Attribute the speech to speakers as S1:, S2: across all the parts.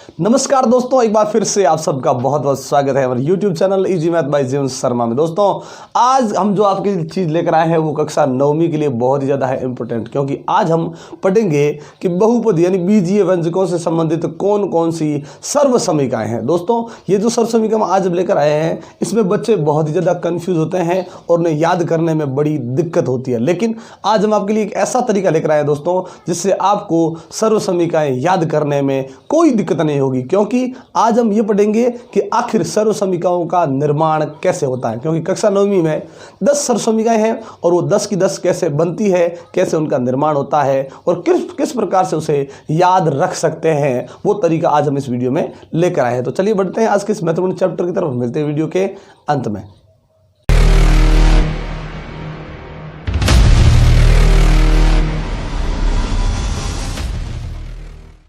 S1: नमस्कार दोस्तों, एक बार फिर से आप सबका बहुत बहुत स्वागत है हमारे YouTube channel easy math bye जीवन शर्मा में। दोस्तों आज हम जो आपकी चीज़ लेकर आए हैं वो कक्षा 9वीं के लिए बहुत ही ज़्यादा है इम्पोर्टेंट, क्योंकि आज हम पढ़ेंगे कि बहुपद यानी बीजीय व्यंजकों से संबंधित कौन कौन सी सर्व समीकाएँ हैं। दोस्तों ये जो सर्व समीकरण आज हम लेकर आए हैं इसमें बच्चे बहुत ही ज़्यादा कन्फ्यूज़ होते हैं और उन्हें याद करने में बड़ी दिक्कत होती है, लेकिन आज हम आपके लिए एक ऐसा तरीका लेकर आए हैं दोस्तों जिससे आपको सर्व समीकरण याद करने में कोई दिक्कत नहीं होगी। क्योंकि आज हम ये पढ़ेंगे कि आखिर सर्व समीकरणों का निर्माण कैसे होता है, क्योंकि कक्षा 9वीं में 10 सर्व समीकरण हैं और वो 10 की 10 कैसे बनती है, कैसे उनका निर्माण होता है और किस प्रकार से उसे याद रख सकते हैं, वो तरीका आज हम इस वीडियो में लेकर आए हैं। तो चलिए बढ़ते हैं आज के इस महत्वपूर्ण चैप्टर की तरफ, मिलते हैं वीडियो के अंत में।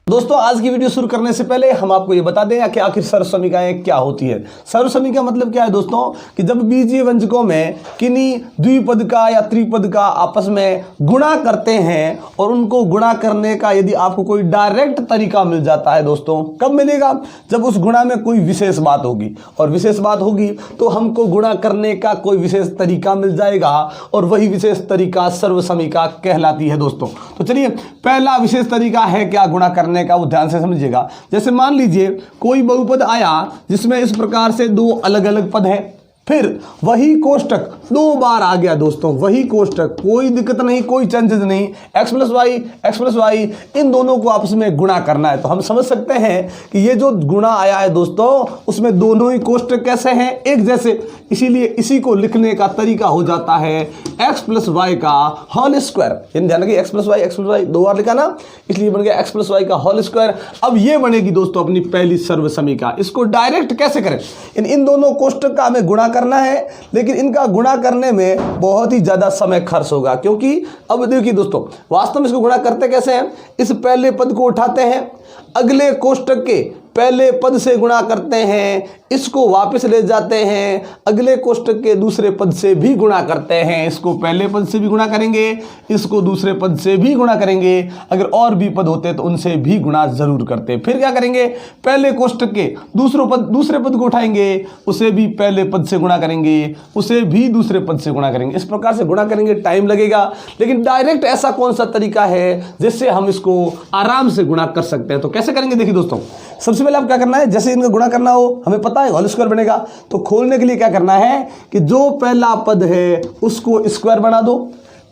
S1: दोस्तों आज की वीडियो शुरू करने से पहले हम आपको ये बता दें कि आखिर सर्व समीकरण क्या होती है। सर्व समीकरण मतलब क्या है दोस्तों कि जब बीजीय व्यंजकों में किन्हीं द्विपद का या त्रिपद का आपस में गुणा करते हैं और उनको गुणा करने का यदि आपको कोई डायरेक्ट तरीका मिल जाता है दोस्तों, कब मिलेगा? जब उस गुणा में कोई विशेष बात होगी, और विशेष बात होगी तो हमको गुणा करने का कोई विशेष तरीका मिल जाएगा और वही विशेष तरीका सर्व समीकरण कहलाती है दोस्तों। तो चलिए पहला विशेष तरीका है क्या गुणा करने का, वो ध्यान से समझिएगा। जैसे मान लीजिए कोई बहुपद आया जिसमें इस प्रकार से दो अलग अलग पद हैं, फिर वही कोष्टक 2 बार आ गया दोस्तों, वही कोष्टक, कोई दिक्कत नहीं, कोई चेंजेस नहीं, x प्लस वाई इन दोनों को आपस में गुणा करना है। तो हम समझ सकते हैं कि ये जो गुणा आया है दोस्तों उसमें दोनों ही कोष्टक कैसे हैं, एक जैसे, इसीलिए इसी को लिखने का तरीका हो जाता है x प्लस वाई का होल स्क्वायर। ध्यान रखिए x प्लस वाई 2 बार लिखा ना, इसलिए बन गया x प्लस वाई का होल स्क्वायर। अब ये बनेगी दोस्तों अपनी पहली सर्व समीकरण। इसको डायरेक्ट कैसे करें? इन दोनों कोष्टक का हमें गुणा करना है, लेकिन इनका गुणा करने में बहुत ही ज्यादा समय खर्च होगा, क्योंकि अब देखिए दोस्तों वास्तव में इसको गुणा करते कैसे हैं। इस पहले पद को उठाते हैं, अगले कोष्टक के पहले पद से गुणा करते हैं, इसको वापस ले जाते हैं, अगले कोष्टक के दूसरे पद से भी गुणा करते हैं, इसको पहले पद से भी गुणा करेंगे, इसको दूसरे पद से भी गुणा करेंगे, अगर और भी पद होते तो उनसे भी गुणा जरूर करते। फिर क्या करेंगे, पहले कोष्टक के दूसरे पद को उठाएंगे, उसे भी पहले पद से गुणा करेंगे, उसे भी दूसरे पद से गुणा करेंगे। इस प्रकार से गुणा करेंगे, टाइम लगेगा, लेकिन डायरेक्ट ऐसा कौन सा तरीका है जिससे हम इसको आराम से गुणा कर सकते हैं। तो कैसे करेंगे देखिए दोस्तों, सबसे पहले आप क्या करना है, जैसे इनका गुणा करना हो हमें पता है होल स्क्वायर बनेगा, तो खोलने के लिए क्या करना है कि जो पहला पद है उसको स्क्वायर बना दो,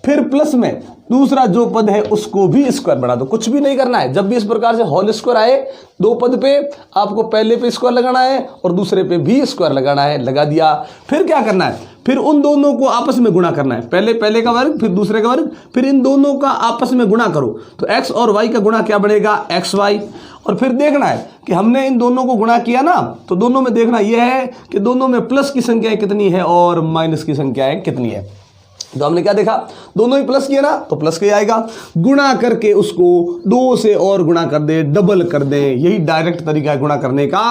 S1: फिर प्लस में दूसरा जो पद है उसको भी स्क्वायर बना दो। कुछ भी नहीं करना है, जब भी इस प्रकार से होल स्क्वायर आए दो पद पे आपको पहले पे स्क्वायर लगाना है और दूसरे पे भी स्क्वायर लगाना है, लगा दिया। फिर क्या करना है, फिर उन दोनों को आपस में गुणा करना है, पहले का वर्ग फिर दूसरे का वर्ग, फिर इन दोनों का आपस में गुणा करो। तो x और y का गुणा क्या बनेगा, xy। और फिर देखना है कि हमने इन दोनों को गुणा किया ना, तो दोनों में देखना यह है कि दोनों में प्लस की संख्याएं कितनी है और माइनस की संख्याएं कितनी है। तो हमने क्या देखा, दोनों ही प्लस किया ना, तो प्लस के आएगा, गुणा करके उसको 2 से और गुणा कर दे, डबल कर दे, यही डायरेक्ट तरीका है गुणा करने का।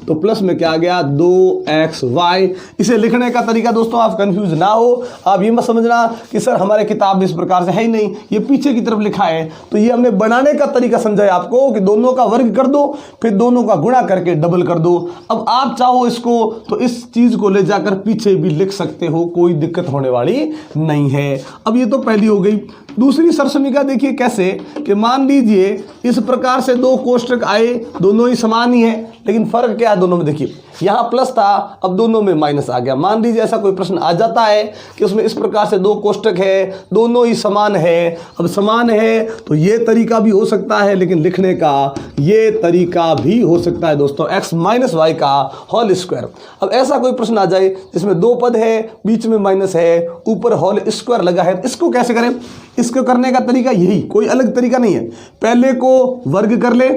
S1: तो प्लस में क्या आ गया 2xy। इसे लिखने का तरीका दोस्तों आप कंफ्यूज ना हो, आप ये मत समझना कि सर हमारे किताब में इस प्रकार से है ही नहीं, ये पीछे की तरफ लिखा है। तो ये हमने बनाने का तरीका समझा है आपको कि दोनों का वर्ग कर दो, फिर दोनों का गुणा करके डबल कर दो। अब आप चाहो इसको तो इस चीज को ले जाकर पीछे भी लिख सकते हो, कोई दिक्कत होने वाली नहीं है। अब ये तो पहली हो गई। दूसरी सर्व समीकरण देखिए कैसे कि मान लीजिए इस प्रकार से दो कोष्टक आए, दोनों ही समान ही है, लेकिन फर्क क्या है दोनों में, देखिए यहाँ प्लस था अब दोनों में माइनस आ गया। मान लीजिए ऐसा कोई प्रश्न आ जाता है कि उसमें इस प्रकार से दो कोष्टक है, दोनों ही समान है। अब समान है तो ये तरीका भी हो सकता है, लेकिन लिखने का ये तरीका भी हो सकता है दोस्तों, x माइनस वाई का होल स्क्वायर। अब ऐसा कोई प्रश्न आ जाए जिसमें दो पद है, बीच में माइनस है, ऊपर होल स्क्वायर लगा है, इसको कैसे करें? इसको करने का तरीका यही, कोई अलग तरीका नहीं है। पहले को वर्ग कर ले,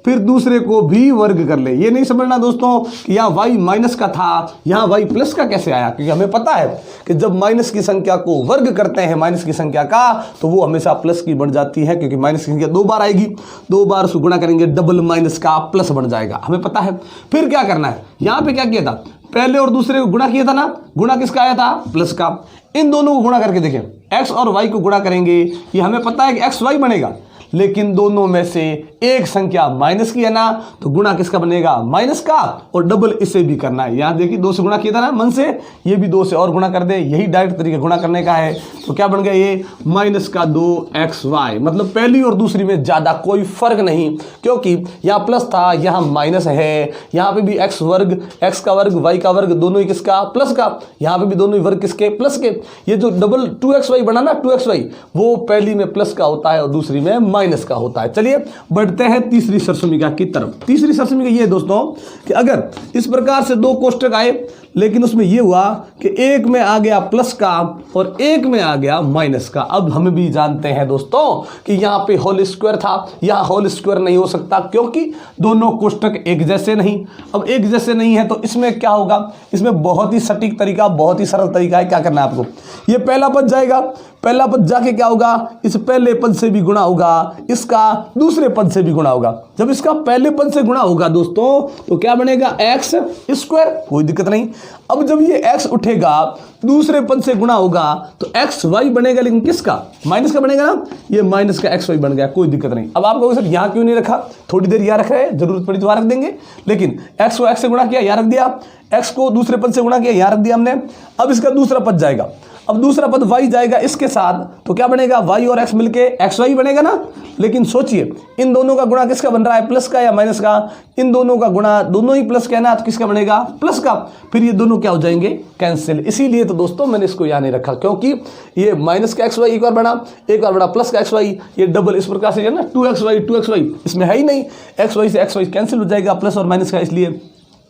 S1: फिर दूसरे को भी वर्ग कर ले। ये नहीं समझना दोस्तों कि यहाँ y माइनस का था, यहाँ y प्लस का कैसे आया, क्योंकि हमें पता है कि जब माइनस की संख्या को वर्ग करते हैं माइनस की संख्या का, तो वो हमेशा प्लस की बन जाती है, क्योंकि माइनस की संख्या 2 बार आएगी, 2 बार उसको गुणा करेंगे, डबल माइनस का प्लस बन जाएगा, हमें पता है। फिर क्या करना है, यहाँ पे क्या किया था, पहले और दूसरे को गुणा किया था ना, गुणा किसका आया था, प्लस का। इन दोनों को गुणा करके देखें, x और y को गुणा करेंगे, ये हमें पता है कि xy बनेगा, लेकिन दोनों में से एक संख्या माइनस की है ना, तो गुणा किसका बनेगा, माइनस का, और डबल इसे भी करना है। यहाँ देखिए 2 से गुणा किया था ना मन से, ये भी 2 से और गुणा कर दे, यही डायरेक्ट तरीका गुणा करने का है। तो क्या बन गया ये माइनस का 2xy, मतलब पहली और दूसरी में ज्यादा कोई फर्क नहीं, क्योंकि यहाँ प्लस था यहाँ माइनस है, यहाँ पे भी x वर्ग, x का वर्ग, y का वर्ग, दोनों ही किसका, प्लस का, यहाँ पे भी दोनों ही वर्ग किसके, प्लस के। ये जो डबल 2xy बना ना, 2xy वो पहली में प्लस का होता है और दूसरी में माइनस का होता है। चलिए बढ़ते हैं तीसरी सरसमीका की तरफ। तीसरी सरसमीका ये है दोस्तों कि अगर इस प्रकार से 2 कोष्टक आए, लेकिन उसमें यह हुआ कि एक में आ गया प्लस का और एक में आ गया माइनस का। अब हम भी जानते हैं दोस्तों कि यहाँ पे होल स्क्वायर था, यहाँ होल स्क्वायर नहीं हो सकता क्योंकि दोनों कोष्टक एक जैसे नहीं। अब एक जैसे नहीं है तो इसमें क्या होगा, इसमें बहुत ही सटीक तरीका, बहुत ही सरल तरीका है। क्या करना है आपको, ये पहला पद जाएगा, पहला पद जाके क्या होगा, इस पहले पद से भी गुणा होगा, इसका दूसरे पद से भी गुणा होगा। जब इसका पहले पद से गुणा होगा दोस्तों तो क्या बनेगा, एक्स स्क्वायर, कोई दिक्कत नहीं। अब जब ये x उठेगा दूसरे पद से गुणा होगा तो एक्स वाई बनेगा, लेकिन किसका, माइनस का बनेगा ना, ये माइनस का एक्स वाई बन गया, कोई दिक्कत नहीं। अब आप कहोगे सर यहाँ क्यों नहीं रखा, थोड़ी देर यहाँ रख रहे हैं, जरूरत पड़ी तो वहाँ रख देंगे, लेकिन x को x से गुणा किया, यहाँ रख दिया, x को दूसरे पद से गुणा किया, यहाँ रख दिया हमने। अब इसका दूसरा पद जाएगा, अब दूसरा पद y जाएगा इसके साथ, तो क्या बनेगा, y और x मिलके xy बनेगा ना। लेकिन सोचिए इन दोनों का गुणा किसका बन रहा है, प्लस का या माइनस का, इन दोनों का गुणा दोनों ही प्लस का है ना, तो किसका बनेगा, प्लस का। फिर ये दोनों क्या हो जाएंगे, कैंसिल। इसीलिए तो दोस्तों मैंने इसको यहाँ नहीं रखा, क्योंकि ये माइनस का xy एक बार बना प्लस का xy, ये डबल इस प्रकार से है ना 2xy इसमें है ही नहीं, xy से xy कैंसिल हो जाएगा प्लस और माइनस का, इसलिए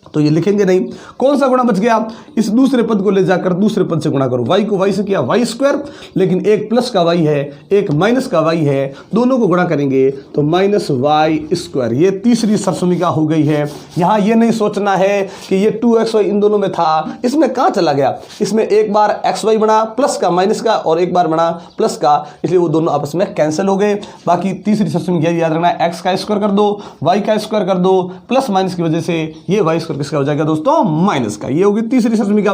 S1: तो ये लिखेंगे नहीं। कौन सा गुणा बच गया, इस दूसरे पद को ले जाकर दूसरे पद से गुणा करो, y को y से किया y स्क्वायर, लेकिन एक प्लस का y है एक माइनस का y है, दोनों को गुणा करेंगे तो माइनस y स्क्वायर। ये तीसरी सरसमीका हो गई है। यहाँ ये नहीं सोचना है कि ये 2xy इन दोनों में था, इसमें कहाँ चला गया, इसमें एक बार xy बना प्लस का माइनस का और एक बार बना प्लस का, इसलिए वो दोनों आपस में कैंसिल हो गए। बाकी तीसरी सरसमीका याद रखना है, x का स्क्वायर कर दो, y का स्क्वायर कर दो, प्लस माइनस की वजह से ये y स्क्वायर किसका हो जाएगा दोस्तों, माइनस का। ये होगी तीसरी सरसमीका।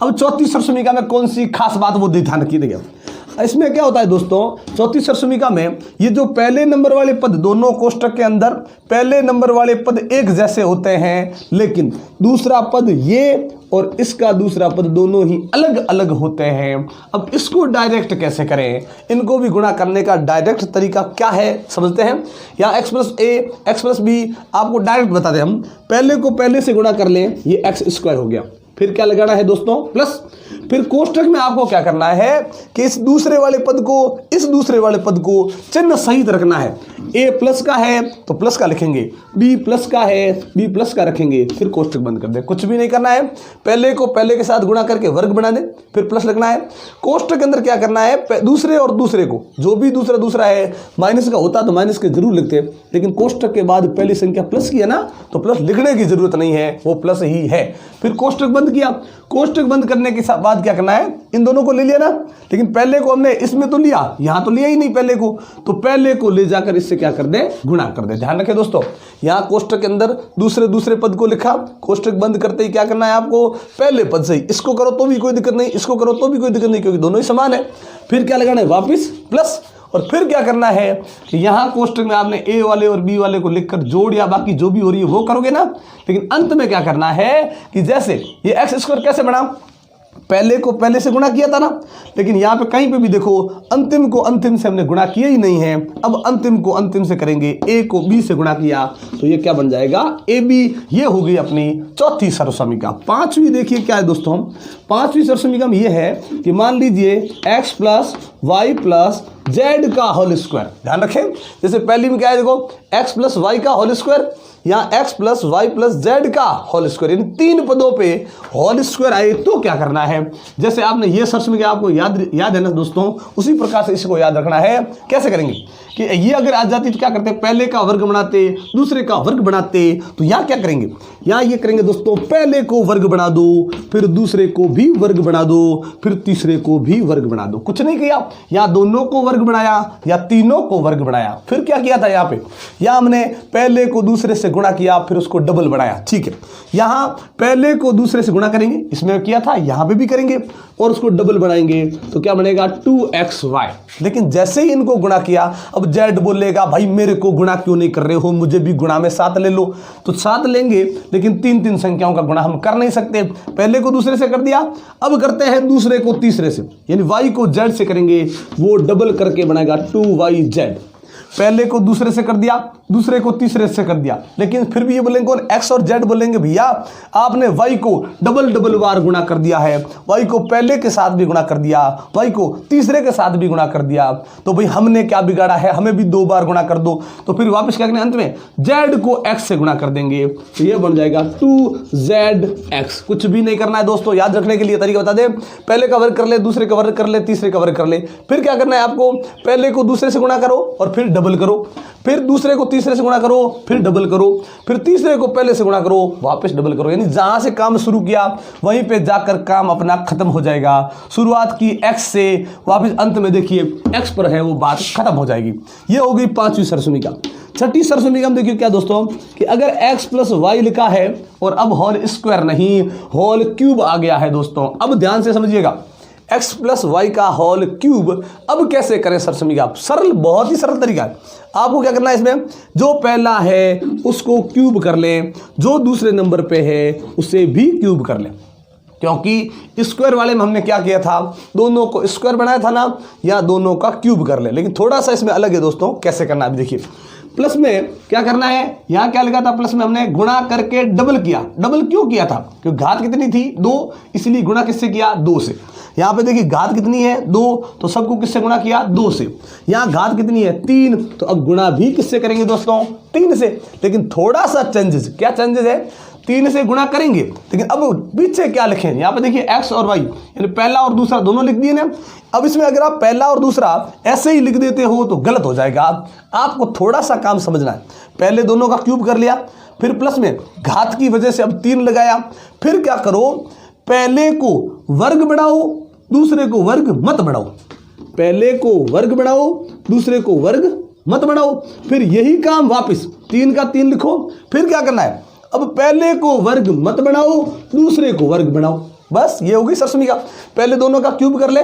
S1: अब चौथी सरसमीका में कौन सी खास बात वो ध्यान रखिएगा। इसमें क्या होता है दोस्तों, चौथी सरसमीका में ये जो पहले नंबर वाले पद, दोनों कोष्टक के अंदर पहले नंबर वाले पद एक जैसे होते हैं, लेकिन दूसरा पद ये और इसका दूसरा पद दोनों ही अलग अलग होते हैं। अब इसको डायरेक्ट कैसे करें, इनको भी गुणा करने का डायरेक्ट तरीका क्या है समझते हैं। यहाँ x प्लस ए एक्स प्लस बी आपको डायरेक्ट बता दें, हम पहले को पहले से गुणा कर लें, ये एक्स स्क्वायर हो गया, फिर क्या लगाना है दोस्तों, प्लस। फिर कोष्टक में आपको क्या करना है कि इस दूसरे वाले पद को इस दूसरे वाले पद को चिन्ह सहित रखना है। a प्लस का है तो प्लस का लिखेंगे, b प्लस का है b प्लस का रखेंगे, फिर कोष्टक बंद कर दे। कुछ भी नहीं करना है, पहले को पहले के साथ गुणा करके वर्ग बना दे, फिर प्लस लगना है। कोष्टक के अंदर क्या करना है, दूसरे और दूसरे को, जो भी दूसरा है, माइनस का होता तो माइनस के जरूर लिखते, लेकिन कोष्टक के बाद पहली संख्या प्लस की है ना, तो प्लस लिखने की जरूरत नहीं है, वो प्लस ही है। फिर कोष्टक बंद किया, कोष्टक बंद करने के बाद क्या करना है, इन दोनों को ले लिया ना, लेकिन पहले को हमने इसमें तो लिया, यहां तो लिया ही नहीं पहले को, तो पहले को ले जाकर इससे क्या कर दे, गुणा कर दे। ध्यान रखें दोस्तों, यहां कोष्टक के अंदर दूसरे पद को लिखा, कोष्टक बंद करते ही क्या करना है आपको, पहले पद से ही इसको करो तो भी कोई दिक्कत नहीं, इसको करो तो भी कोई दिक्कत नहीं, क्योंकि दोनों ही समान है। फिर क्या लगाना है, वापिस प्लस, और फिर क्या करना है कि यहाँ कोष्टक में आपने ए वाले और बी वाले को लिखकर जोड़ या बाकी जो भी हो रही है वो करोगे ना, लेकिन अंत में क्या करना है कि जैसे ये एक्स स्क्वायर कैसे बना, पहले को पहले से गुणा किया था ना, लेकिन यहाँ पे कहीं पे भी देखो अंतिम को अंतिम से हमने गुणा किया ही नहीं है। अब अंतिम को अंतिम से करेंगे, ए को बी से गुणा किया तो ये क्या बन जाएगा, ए बी। ये हो गई अपनी चौथी सरसमीका। पांचवी देखिए क्या है दोस्तों, पांचवी सरसमीका में ये है कि मान लीजिए x plus y plus z का होल स्क्वायर। ध्यान रखें, जैसे पहली में क्या है, देखो एक्स प्लस वाई का होल स्क्वायर, यहाँ x plus y plus z का होल स्क्वायर, इन तीन पदों पे होल स्क्वायर आए तो क्या करना है, जैसे आपने ये सरसमीका आपको याद है ना दोस्तों, उसी प्रकार से इसको याद रखना है। कैसे करेंगे कि ये अगर आ जाती तो क्या करते, पहले का वर्ग बनाते दूसरे का वर्ग बनाते, तो यहाँ क्या करेंगे, यहाँ ये करेंगे दोस्तों, पहले को वर्ग बना दो, फिर दूसरे को भी वर्ग बना दो, फिर तीसरे को भी वर्ग बना दो। कुछ नहीं किया, यहाँ दोनों को वर्ग बनाया या तीनों को वर्ग बनाया। फिर क्या किया था, यहाँ पे यहाँ हमने पहले को दूसरे से से गुणा किया, फिर उसको डबल बनाया। ठीक है, यहाँ पहले को दूसरे से गुणा करेंगे, इसमें किया था, यहाँ पे भी करेंगे और उसको डबल बनाएंगे तो क्या बनेगा 2xy। लेकिन जैसे ही इनको गुणा किया, अब z बोलेगा भाई मेरे को गुणा क्यों नहीं कर रहे हो, मुझे भी गुणा में 7 ले लो। तो 7 लेंगे, लेकिन 3 संख्याओं का गुणा हम कर नहीं सकते। पहले को दूसरे से कर दिया, अब करते हैं दूसरे को तीसरे से, यानी y को z से करेंगे, वो डबल करके बनाएगा 2yz। पहले को दूसरे से कर दिया, दूसरे को तीसरे से कर दिया, लेकिन फिर भी ये बोलेंगे कौन, x और z बोलेंगे भैया आपने y को डबल बार गुणा कर दिया है, y को पहले के साथ भी गुणा कर दिया, y को तीसरे के साथ भी गुणा कर दिया, तो भाई हमने क्या बिगाड़ा है, हमें भी 2 बार गुणा कर दो। तो फिर वापस क्या करेंगे, अंत में z को x से गुणा कर देंगे, तो ये बन जाएगा 2zx। कुछ भी नहीं करना है दोस्तों, याद रखने के लिए तरीका बता दें, पहले का वर्ग कर ले, दूसरे का वर्ग कर ले, तीसरे का वर्ग कर ले। फिर क्या करना है आपको, पहले को दूसरे से गुणा करो और फिर डबल करो, फिर दूसरे को तीसरे से गुणा करो, फिर डबल करो, फिर तीसरे को पहले से गुणा करो, वापस डबल करो। यानी जहां से काम शुरू किया वहीं पे जाकर काम अपना खत्म हो जाएगा। शुरुआत की x से, वापस अंत में देखिए x पर है, वो बात खत्म हो जाएगी। ये हो गई 5वीं सरसमीका। 6ठी सरसमीका में देखिए क्या दोस्तों, कि अगर x प्लस वाई लिखा है और अब होल स्क्वायर नहीं, होल क्यूब आ गया है दोस्तों। अब ध्यान से समझिएगा, x प्लस वाई का होल क्यूब अब कैसे करें सरसमीका, सरल, बहुत ही सरल तरीका है। आपको क्या करना है, इसमें जो पहला है उसको क्यूब कर लें, जो दूसरे नंबर पे है उसे भी क्यूब कर लें, क्योंकि स्क्वायर वाले में हमने क्या किया था, दोनों को स्क्वायर बनाया था ना, या दोनों का क्यूब कर ले। लेकिन थोड़ा सा इसमें अलग है दोस्तों, कैसे करना है देखिए। प्लस में क्या करना है, यहाँ क्या लिखा था, प्लस में हमने गुणा करके डबल किया। डबल क्यों किया था, क्योंकि घात कितनी थी 2, इसलिए गुणा किससे किया, 2 से। यहाँ पे देखिए घात कितनी है 2, तो सबको किससे गुणा किया, 2 से। यहाँ घात कितनी है 3, तो अब गुणा भी किससे करेंगे दोस्तों, 3 से। लेकिन थोड़ा सा चेंजेस, क्या चेंजेस है, 3 से गुणा करेंगे, लेकिन अब पीछे क्या लिखें, यहाँ पे देखिए x और y, यानी पहला और दूसरा दोनों लिख दिए ना। अब इसमें अगर आप पहला और दूसरा ऐसे ही लिख देते हो तो गलत हो जाएगा। आपको थोड़ा सा काम समझना है। पहले दोनों का क्यूब कर लिया, फिर प्लस में घात की वजह से अब 3 लगाया, फिर क्या करो, पहले को वर्ग बढ़ाओ, दूसरे को वर्ग मत बढ़ाओ। पहले को वर्ग बढ़ाओ, दूसरे को वर्ग मत बढ़ाओ। फिर यही काम वापस 3 का 3 लिखो, फिर क्या करना है, अब पहले को वर्ग मत बढ़ाओ, दूसरे को वर्ग बढ़ाओ। बस ये हो गई सरसमीका। पहले दोनों का क्यूब कर ले,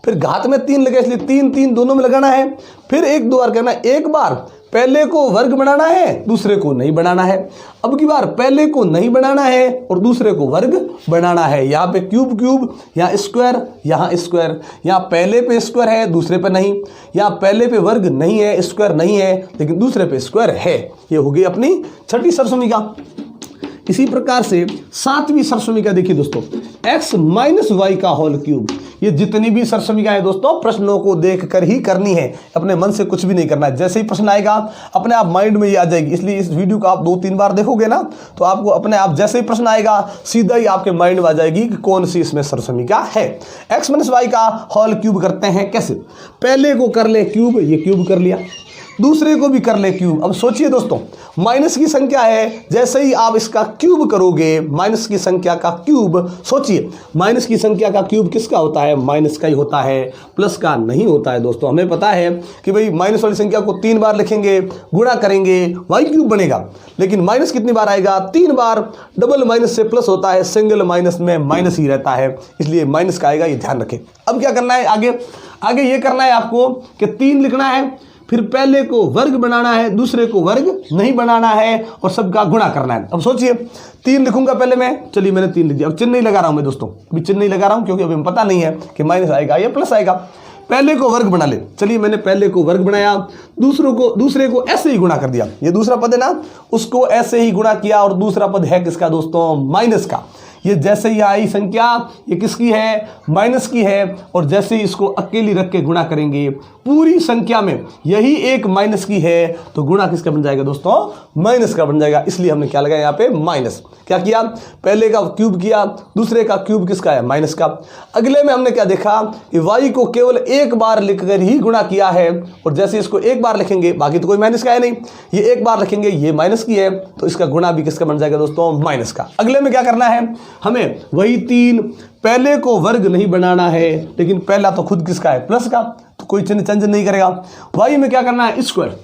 S1: फिर घात में 3 लगे, इसलिए 3 3 दोनों में लगाना है। फिर 1 2 बार करना है, एक बार पहले को वर्ग बनाना है, दूसरे को नहीं बनाना है। अब की बार पहले को नहीं बनाना है और दूसरे को वर्ग बनाना है। यहाँ पे क्यूब क्यूब, यहाँ स्क्वायर, यहाँ स्क्वायर, यहाँ पहले पे स्क्वायर है, दूसरे पे नहीं, यहाँ पहले पे वर्ग नहीं है, स्क्वायर नहीं है, लेकिन दूसरे पे स्क्वायर है। ये हो गई अपनी 6ठी सरसमीका। इसी प्रकार से 7वीं सरसमीका देखिए दोस्तों, x माइनस वाई का होल क्यूब। ये जितनी भी सरसमीका है दोस्तों, प्रश्नों को देखकर ही करनी है, अपने मन से कुछ भी नहीं करना है। जैसे ही प्रश्न आएगा अपने आप माइंड में ही आ जाएगी। इसलिए इस वीडियो को आप 2-3 बार देखोगे ना, तो आपको अपने आप जैसे ही प्रश्न आएगा सीधा ही आपके माइंड में आ जाएगी कि कौन सी इसमें सरसमीका है। x माइनस वाई का होल क्यूब करते हैं कैसे, पहले को कर ले क्यूब, ये क्यूब कर लिया, दूसरे को भी कर ले क्यूब। अब सोचिए दोस्तों, माइनस की संख्या है, जैसे ही आप इसका क्यूब करोगे, माइनस की संख्या का क्यूब, सोचिए माइनस की संख्या का क्यूब किसका होता है, माइनस का ही होता है, प्लस का नहीं होता है दोस्तों। हमें पता है कि भाई माइनस वाली संख्या को 3 बार लिखेंगे, गुणा करेंगे, वाई क्यूब बनेगा। लेकिन माइनस कितनी बार आएगा, 3 बार। डबल माइनस से प्लस होता है, सिंगल माइनस में माइनस ही रहता है, इसलिए माइनस का आएगा, ये ध्यान रखें। अब क्या करना है, आगे ये करना है आपको कि 3 लिखना है, फिर पहले को वर्ग बनाना है, दूसरे को वर्ग नहीं बनाना है और सबका गुणा करना है। अब सोचिए 3 लिखूंगा पहले मैं, चलिए मैंने 3 लिख दिया। अब चिन्ह नहीं लगा रहा हूं मैं दोस्तों, अभी चिन्ह नहीं लगा रहा हूं क्योंकि अभी पता नहीं है कि माइनस आएगा या प्लस आएगा। पहले को वर्ग बना ले, चलिए मैंने पहले को वर्ग बनाया, दूसरे को ऐसे ही गुणा कर दिया। ये दूसरा पद है ना, उसको ऐसे ही गुणा किया, और दूसरा पद है किसका दोस्तों, माइनस का। ये जैसे ही आई संख्या, ये किसकी है, माइनस की है, और जैसे ही इसको अकेली रख के गुणा करेंगे, पूरी संख्या में यही एक माइनस की है, तो गुणा किसका बन जाएगा दोस्तों, माइनस का बन जाएगा। इसलिए हमने क्या लगाया यहाँ पे, माइनस। क्या किया, पहले का क्यूब किया, दूसरे का क्यूब किसका है, माइनस का। अगले में हमने क्या देखा कि वाई को केवल 1 बार लिखकर ही गुणा किया है, और जैसे इसको 1 बार लिखेंगे, बाकी तो कोई माइनस का है नहीं, ये 1 बार लिखेंगे, ये माइनस की है, तो इसका गुणा भी किसका बन जाएगा दोस्तों, माइनस का। अगले में क्या करना है, हमें वही 3, पहले को वर्ग नहीं बनाना है, लेकिन पहला तो खुद किसका है, प्लस का, तो कोई चिन्ह चेंज नहीं करेगा। वाई में क्या करना है, स्क्वायर।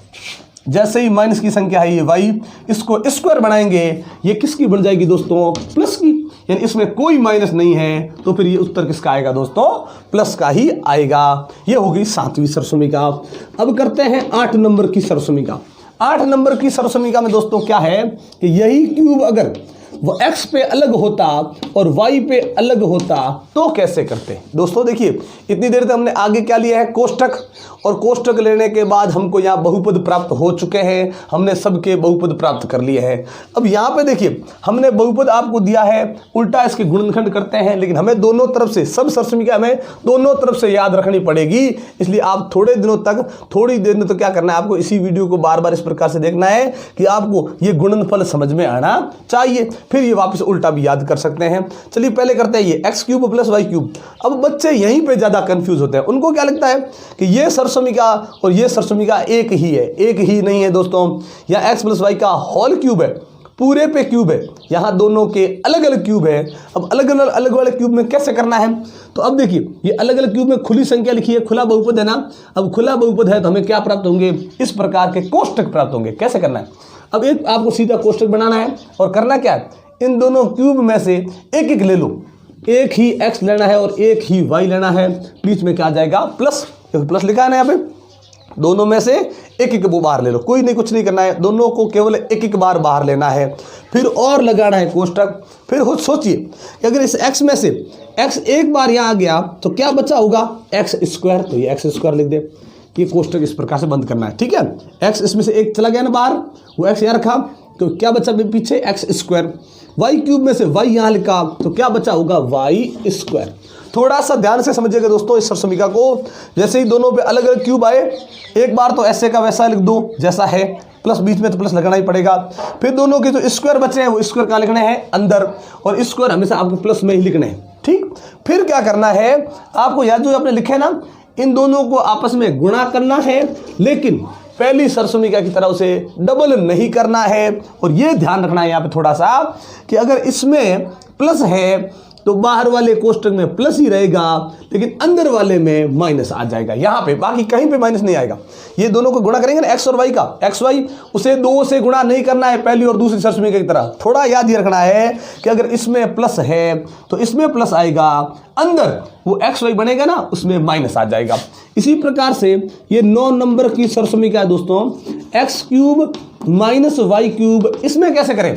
S1: जैसे ही माइनस की संख्या है ये y, इसको स्क्वायर बनाएंगे, ये किसकी बन जाएगी दोस्तों? प्लस की। यानी इसमें कोई माइनस नहीं है, तो फिर ये उत्तर किसका आएगा दोस्तों? प्लस का ही आएगा। ये हो गई 7वीं सरसमीका। अब करते हैं 8 नंबर की सरसमीका। 8 नंबर की सरसमीका में दोस्तों क्या है कि यही क्यूब अगर वो x पे अलग होता और y पे अलग होता तो कैसे करते? दोस्तों देखिए, इतनी देर तक हमने आगे क्या लिया है? कोष्टक। और कोष्टक लेने के बाद हमको यहाँ बहुपद प्राप्त हो चुके हैं, हमने सबके बहुपद प्राप्त कर लिए हैं। अब यहाँ पे देखिए, हमने बहुपद आपको दिया है, उल्टा इसके गुणनखंड करते हैं, लेकिन हमें दोनों तरफ से, सब सरसमीका हमें दोनों तरफ से याद रखनी पड़ेगी। इसलिए आप थोड़े दिनों तक, थोड़ी देर में तो क्या करना है आपको, इसी वीडियो को बार बार इस प्रकार से देखना है कि आपको ये गुणनफल समझ में आना चाहिए, फिर ये वापस उल्टा भी याद कर सकते हैं। चलिए पहले करते हैं ये x cube plus y cube. अब बच्चे यहीं पे ज़्यादा कंफ्यूज होते हैं, उनको क्या लगता है कि ये सरसमीका और ये सरसमीका एक ही है। एक ही नहीं है दोस्तों, यहाँ x प्लस y का होल क्यूब है, पूरे पे क्यूब है, यहाँ दोनों के अलग अलग क्यूब है। अब अलग वाले क्यूब में कैसे करना है? तो अब देखिए, ये अलग अलग क्यूब में खुली संख्या लिखी है, खुला बहुपद है ना। अब खुला बहुपद है तो हमें क्या प्राप्त होंगे? इस प्रकार के कोष्टक प्राप्त होंगे। कैसे करना है? अब एक आपको सीधा कोष्टक बनाना है और करना क्या है, इन दोनों क्यूब में से एक एक ले लो, एक ही x लेना है और एक ही y लेना है। बीच में क्या आ जाएगा? प्लस। प्लस लिखा है ना यहाँ पे, दोनों में से एक एक वो बाहर ले लो, कोई नहीं, कुछ नहीं करना है, दोनों को केवल एक एक बार बाहर लेना है, फिर और लगाना है कोष्टक। फिर सोचिए कि अगर इस x में से x एक बार यहाँ आ गया तो क्या बचा होगा? x square. तो ये x स्क्वायर लिख दे। ये कोष्टक इस प्रकार से बंद करना है, ठीक है। x इसमें से एक चला गया ना बाहर, वो x यहाँ रखा, तो क्या बचा पीछे? x square. y क्यूब में से y यहाँ लिखा, तो क्या बचा होगा? y square. थोड़ा सा ध्यान से समझिएगा दोस्तों इस सरसमीका को। जैसे ही दोनों पे अलग अलग क्यूब आए, एक बार तो ऐसे का वैसा लिख दो जैसा है, प्लस बीच में तो प्लस लगाना ही पड़ेगा। फिर दोनों के जो स्क्वायर बचे हैं वो स्क्वायर कहाँ लिखने हैं? अंदर, और स्क्वायर हमेशा आपको प्लस में ही लिखने हैं, ठीक। फिर क्या करना है आपको, याद जो आपने लिखे ना, इन दोनों को आपस में गुणा करना है, लेकिन पहली सरसमीका की तरह उसे डबल नहीं करना है। और ये ध्यान रखना है यहाँ पे थोड़ा सा कि अगर इसमें प्लस है तो बाहर वाले कोष्टक में प्लस ही रहेगा, लेकिन अंदर वाले में माइनस आ जाएगा यहाँ पे, बाकी कहीं पे माइनस नहीं आएगा। ये दोनों को गुणा करेंगे ना x और y का, एक्स वाई, उसे 2 से गुणा नहीं करना है पहली और दूसरी सरसमीका की तरह। थोड़ा याद ये रखना है कि अगर इसमें प्लस है तो इसमें प्लस आएगा, अंदर वो एक्स वाई बनेगा ना, उसमें माइनस आ जाएगा। इसी प्रकार से ये 9 नंबर की सरसमीका है दोस्तों, x cube minus y cube. इसमें कैसे करें?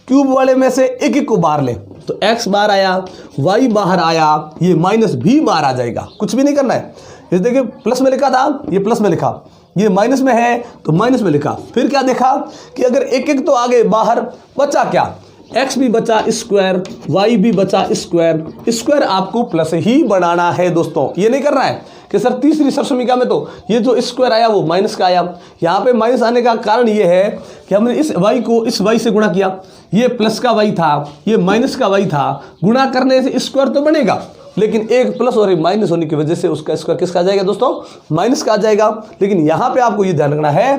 S1: क्यूब वाले में से एक एक को बाहर लें, तो x बाहर आया, y बाहर आया, ये माइनस भी बाहर आ जाएगा। कुछ भी नहीं करना है। ये देखिए, प्लस में लिखा था, ये प्लस में लिखा, ये माइनस में है तो माइनस में लिखा। फिर क्या देखा कि अगर एक एक तो आगे बाहर, बचा क्या? x भी बचा स्क्वायर, y भी बचा स्क्वायर। स्क्वायर आपको प्लस ही बनाना है दोस्तों, ये नहीं करना है कि सर तीसरी सरसमीका में तो ये जो स्क्वायर आया वो माइनस का आया। यहाँ पे माइनस आने का कारण ये है कि हमने इस y को इस y से गुणा किया, ये प्लस का y था, ये माइनस का y था। गुणा करने से स्क्वायर तो बनेगा, लेकिन एक प्लस और एक माइनस होने की वजह से उसका स्क्वायर किसका आ जाएगा दोस्तों? माइनस का आ जाएगा। लेकिन यहाँ पे आपको ये ध्यान रखना है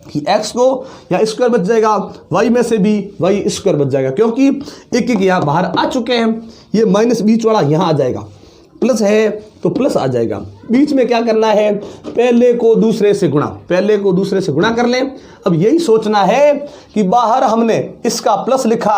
S1: कि x को या स्क्वायर बच जाएगा, y में से भी y स्क्वायर बच जाएगा, क्योंकि एक एक यहाँ बाहर आ चुके हैं। ये माइनस बीच वाला यहाँ आ जाएगा, प्लस है तो प्लस आ जाएगा। बीच में क्या करना है? पहले को दूसरे से गुणा, पहले को दूसरे से गुणा कर लें। अब यही सोचना है कि बाहर हमने इसका प्लस लिखा,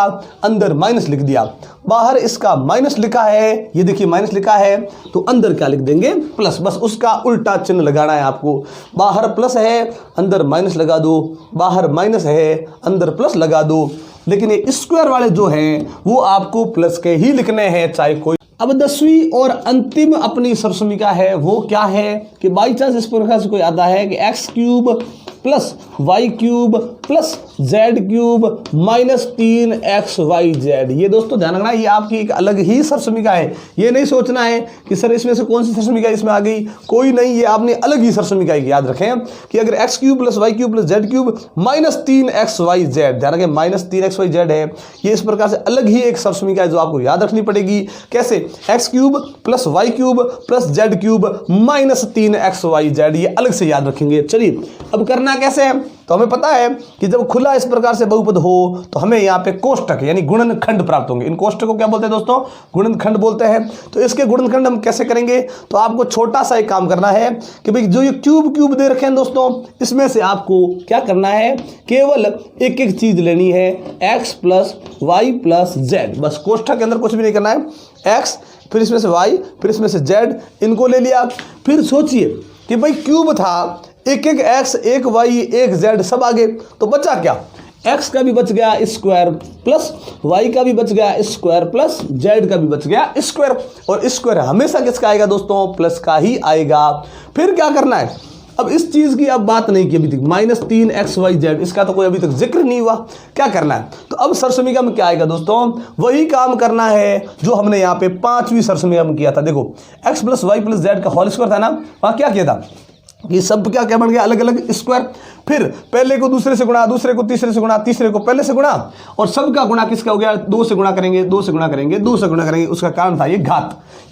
S1: अंदर माइनस लिख दिया। बाहर इसका माइनस लिखा है, ये देखिए माइनस लिखा है, तो अंदर क्या लिख देंगे? प्लस। बस उसका उल्टा चिन्ह लगाना है आपको। बाहर प्लस है, अंदर माइनस लगा दो, बाहर माइनस है, अंदर प्लस लगा दो। लेकिन ये स्क्वायर वाले जो हैं वो आपको प्लस के ही लिखने हैं, चाहे कोई। अब 10वीं और अंतिम अपनी सरसमीका है, वो क्या है कि बाई चांस इस प्रकार से कोई आता है कि x cube plus y cube plus z cube minus 3xyz। ये दोस्तों ध्यान रखना, ये आपकी एक अलग ही सरसमीका है। ये नहीं सोचना है कि सर इसमें से कौन सी सरसमीका इसमें आ गई, कोई नहीं, ये आपने अलग ही सरसमीका है। याद रखें कि अगर x cube plus y cube plus z cube minus 3xyz, ध्यान रखें माइनस 3xyz है, ये इस प्रकार से अलग ही एक सरसमीका है जो आपको याद रखनी पड़ेगी। कैसे? x cube plus y cube plus z cube minus 3xyz, ये अलग से याद रखेंगे। चलिए अब करना कैसे है? तो हमें पता है कि जब खुला इस प्रकार से बहुपद हो तो हमें यहाँ पे कोष्टक यानी गुणनखंड प्राप्त होंगे। इन कोष्टक को क्या बोलते हैं दोस्तों? गुणनखंड बोलते हैं। तो इसके गुणनखंड हम कैसे करेंगे? तो आपको छोटा सा एक काम करना है कि भाई जो ये क्यूब दे रखे हैं दोस्तों, इसमें से आपको क्या करना है? केवल एक एक चीज लेनी है, x plus y plus z. बस कोष्ठक के अंदर कुछ भी नहीं करना है। x फिर इसमें से y फिर इसमें से z, इनको ले लिया। फिर सोचिए कि भाई क्यूब था, एक एक x एक y एक z सब आगे, तो बचा क्या? x का भी बच गया स्क्वायर प्लस y का भी बच गया स्क्वायर प्लस z का भी बच गया स्क्वायर। और स्क्वायर हमेशा किसका आएगा दोस्तों? प्लस का ही आएगा। फिर क्या करना है? अब इस चीज की अब बात नहीं की अभी तक, -3xyz, इसका तो कोई अभी तक जिक्र नहीं हुआ। क्या करना है? तो अब सरसमीका में क्या आएगा दोस्तों? वही काम करना है जो हमने यहाँ पे 5वीं सरसमीका में किया था। देखो x plus y plus z का होल स्क्वायर था ना, वहाँ क्या किया था? ये सब क्या क्या बन गया? अलग अलग स्क्वायर। फिर पहले को दूसरे से गुणा, दूसरे को तीसरे से गुणा, तीसरे को पहले से गुणा, और सबका गुणा किसका हो गया? 2 से गुणा करेंगे, 2 से गुणा करेंगे, 2 से गुणा करेंगे। उसका कारण था ये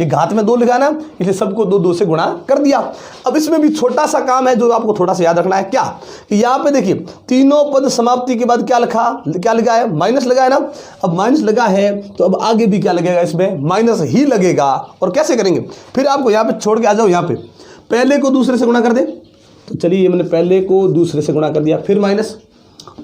S1: घात में 2 लिखा ना, इसलिए सबको 2 से गुणा कर दिया। अब इसमें भी छोटा सा काम है जो आपको थोड़ा सा याद रखना है। क्या? कि यहाँ पे देखिए तीनों पद समाप्ति के बाद क्या लगा है? माइनस लगा है ना। अब माइनस लगा है तो अब आगे भी क्या लगेगा? इसमें माइनस ही लगेगा। और कैसे करेंगे? फिर आपको यहाँ पे छोड़ के आ जाओ, यहाँ पे पहले को दूसरे से गुणा कर दे। तो चलिए ये मैंने पहले को दूसरे से गुणा कर दिया, फिर माइनस,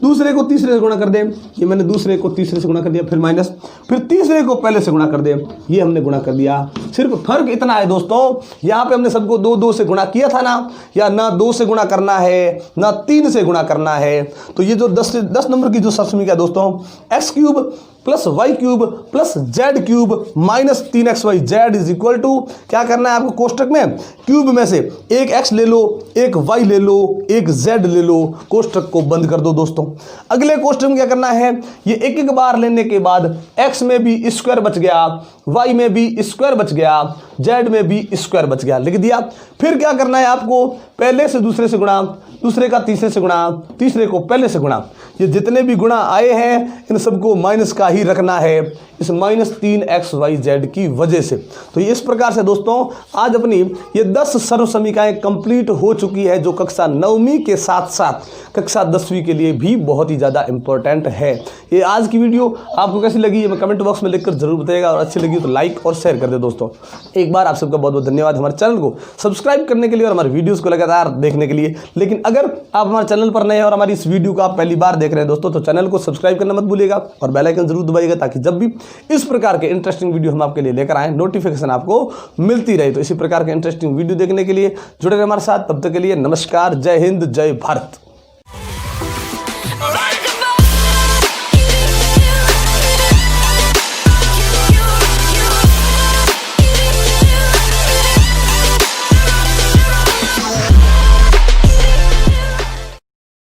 S1: दूसरे को तीसरे से गुणा कर दे, ये मैंने दूसरे को तीसरे से गुणा कर दिया, फिर माइनस, फिर तीसरे को पहले से गुणा कर दे, ये हमने गुणा कर दिया। सिर्फ फर्क इतना है दोस्तों, यहाँ पे हमने सबको 2 से गुणा किया था ना, या ना 2 से गुणा करना है ना 3 से गुणा करना है। तो ये जो 10 नंबर की जो सरसमीका है दोस्तों, x cube plus y cube plus z cube minus 3xyz is equal to, क्या करना है आपको? कोष्टक में क्यूब में से एक x ले लो, एक y ले लो, एक z ले लो, कोष्टक को बंद कर दो दोस्तों। अगले कोष्टक में क्या करना है? ये एक एक बार लेने के बाद x में भी स्क्वायर बच गया, y में भी स्क्वायर बच गया, z में भी स्क्वायर बच गया, लिख दिया। फिर क्या करना है आपको? पहले से दूसरे से गुणा, दूसरे का तीसरे से गुणा, तीसरे को पहले से गुणा। ये जितने भी गुणा आए हैं इन सबको माइनस का ही रखना है, इस -3xyz की वजह से। तो इस प्रकार से दोस्तों आज अपनी ये 10 सर्व समीकाएं कंप्लीट हो चुकी है, जो कक्षा 9वीं के साथ साथ कक्षा 10वीं के लिए भी बहुत ही ज़्यादा इंपॉर्टेंट है। ये आज की वीडियो आपको कैसी लगी ये मैं कमेंट बॉक्स में लिखकर जरूर बताइएगा, और अच्छी लगी तो लाइक और शेयर कर दे दोस्तों। एक बार आप सबका बहुत बहुत धन्यवाद हमारे चैनल को सब्सक्राइब करने के लिए और हमारे वीडियोज़ को लगातार देखने के लिए। लेकिन अगर आप हमारे चैनल पर नए हैं और हमारी इस वीडियो को आप पहली बार देख रहे हैं दोस्तों, तो चैनल को सब्सक्राइब करना मत भूलिएगा और बेल आइकन जरूर दबाइएगा, ताकि जब भी इस प्रकार के इंटरेस्टिंग वीडियो हम आपके लिए लेकर आए नोटिफिकेशन आपको मिलती रहे। तो इसी प्रकार के इंटरेस्टिंग वीडियो देखने के लिए जुड़े रहे हमारे साथ। तब तक के लिए नमस्कार, जय हिंद, जय भारत।